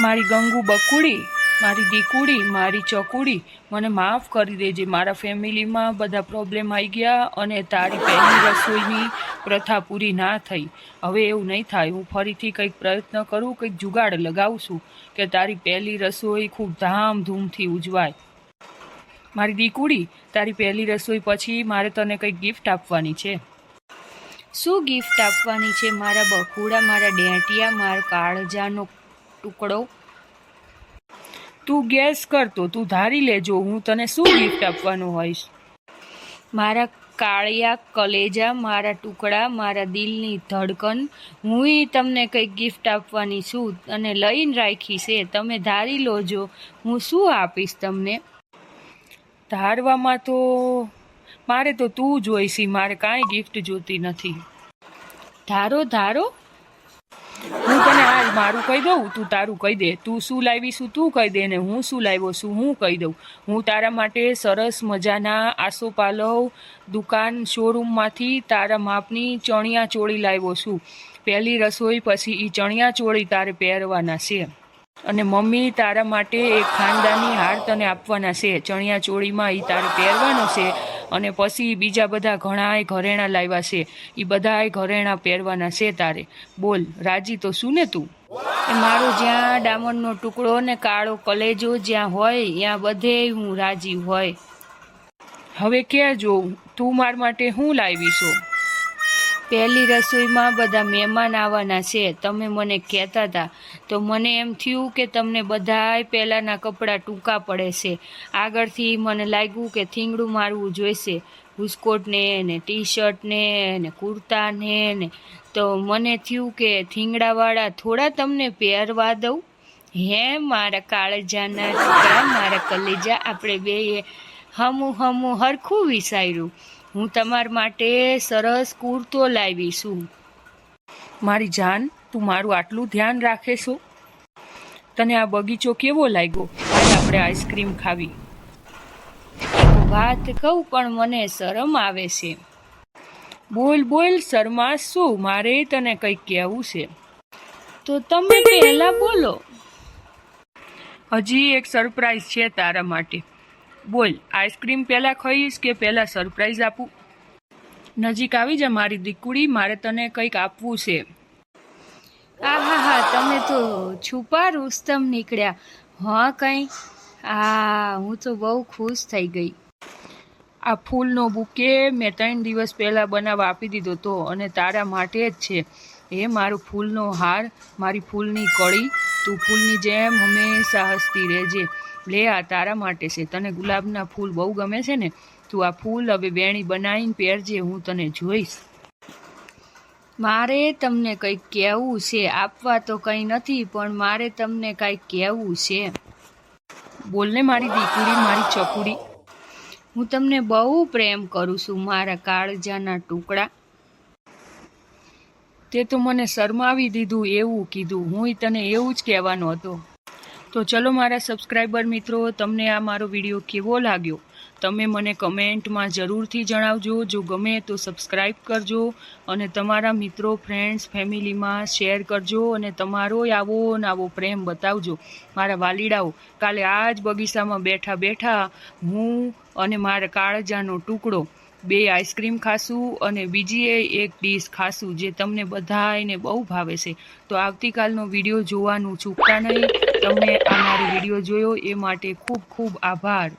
મારી ગંગુ બકુડી, મારી દીકુડી, મારી ચકુડી, મને માફ કરી દેજે. મારા ફેમિલીમાં બધા પ્રોબ્લેમ આવી ગયા અને તારી પહેલી રસોઈની પ્રથા પૂરી ના થઈ. હવે એવું નહીં થાય. હું ફરીથી કંઈક પ્રયત્ન કરું, કંઈક જુગાડ લગાવું છું કે તારી પહેલી રસોઈ ખૂબ ધામધૂમથી ઉજવાય. મારી દીકુડી, તારી પહેલી રસોઈ પછી મારે તને કંઈક ગિફ્ટ આપવાની છે. શું ગિફ્ટ આપવાની છે મારા બકુડા, મારા ડેંટિયા, મારો કાળજાનો ટુકડો? તું ગેસ કરતો, તું ધારી લેજો હું તને શું ગિફ્ટ આપવાનું હોઈશ. મારા કાળિયા કલેજા, મારા ટુકડા, મારા દિલની ધડકન, હું તમને કંઈક ગિફ્ટ આપવાની છું અને લઈને રાખી છે. તમે ધારી લોજો હું શું આપીશ તમને. ધારવામાં તો મારે તો તું જોઈશી, મારે કાંઈ ગિફ્ટ જોતી નથી. ધારો ધારો. હું તને આજ મારું કહી દઉં, તું તારું કહી દે. તું શું લાવીશું તું કહી દે ને હું શું લાવ્યો છું હું કહી દઉં. હું તારા માટે સરસ મજાના આસોપાલવ દુકાન શોરૂમમાંથી તારા માપની ચણિયા ચોળી લાવ્યો છું. પહેલી રસોઈ પછી એ ચણિયા ચોળી તારે પહેરવાના છે અને મમ્મી તારા માટે એક ખાનદાની હાર તને આપવાના છે. ચણિયા ચોળીમાં એ તારે પહેરવાનો છે અને પછી બીજા બધા ઘણાય ઘરેણાં લાવ્યા છે, એ બધાય ઘરેણાં પહેરવાના છે તારે. બોલ, રાજી તો શું ને તું? મારો જ્યાં ડામરનો ટુકડો ને કાળો કલેજો જ્યાં હોય ત્યાં બધે હું રાજી હોય. હવે કહેજો તું મારા માટે શું લાવીશો. પહેલી રસોઈમાં બધા મહેમાન આવવાના છે. તમે મને કહેતા હતા તો મને એમ થયું કે તમને બધાય પહેલાંના કપડાં ટૂંકા પડે છે. આગળથી મને લાગ્યું કે થીંગડું મારવું જોઈશે, બુસ્કોટને ને ટી શર્ટને ને કુર્તાને ને. તો મને થયું કે થીંગડાવાળા થોડા તમને પહેરવા દઉં. હે મારા કાળજાના ટુકડા, મારા કલેજા, આપણે બેએ હમું હરખું વિચાર્યું. હું તમારા માટે સરસ કુર્તો લાવી છું. મારી જાન, તું મારું આટલું ધ્યાન રાખે છો. તને આ બગીચો કેવો લાગ્યો? આજે આપણે આઈસ્ક્રીમ ખાવી. વાત કહું પણ મને શરમ આવે છે. બોલ બોલ, શરમાશ શું? મારે તને કંઈક કહેવું છે. તો તમે પહેલા બોલો. હજી એક સરપ્રાઈઝ છે તારા માટે. બોલ, આઈસ્ક્રીમ પહેલાં ખાઈશ કે પહેલાં સરપ્રાઈઝ આપું? નજીક આવી જા મારી દીકુડી, મારે તને કંઈક આપવું છે. હા, તમે તો છુપા રુસ્તમ નીકળ્યા. હા કંઈ? હું તો બહુ ખુશ થઈ ગઈ. આ ફૂલનો બુકે મેં 3 દિવસ પહેલાં બનાવવા આપી દીધો હતો અને તારા માટે જ છે. એ મારો ફૂલનો હાર, મારી ફૂલની કળી, તું ફૂલની જેમ હંમેશા હસતી રહેજે. લે, આ તારા માટે છે. તને ગુલાબના ફૂલ બહુ ગમે છે ને, તું આ ફૂલ હવે વેણી બનાવીને પહેરજે, હું તને જોઈશ. મારે તમને કંઈક કહેવું છે. આપવા તો કંઈ નથી પણ મારે તમને કંઈક કહેવું છે. બોલને મારી દીકરી, મારી ચકુડી. હું તમને બહુ પ્રેમ કરું છું મારા કાળજાના ટુકડા. તે તો મને શરમાવી દીધું એવું કીધું. હું તને એવું જ કહેવાનો હતો. તો ચલો મારા સબસ્ક્રાઈબર મિત્રો, તમને આ મારો વિડીયો કેવો લાગ્યો તમે મને કમેન્ટમાં જરૂરથી જણાવજો. જો ગમે તો સબસ્ક્રાઈબ કરજો અને તમારા મિત્રો, ફ્રેન્ડ્સ, ફેમિલીમાં શેર કરજો અને તમારો આવો ને આવો પ્રેમ બતાવજો. મારા વાલીડાઓ, કાલે આ જ બગીચામાં બેઠા બેઠા હું અને મારા કાળજાનો ટુકડો બે આઈસ્ક્રીમ ખાશું અને બીજી એક ડીશ ખાશું જે તમને બધાને બહુ ભાવે છે. તો આવતીકાલનો વિડીયો જોવાનું ચૂકતા નહીં. તમે આ મારો વિડીયો જોયો એ માટે ખૂબ ખૂબ આભાર.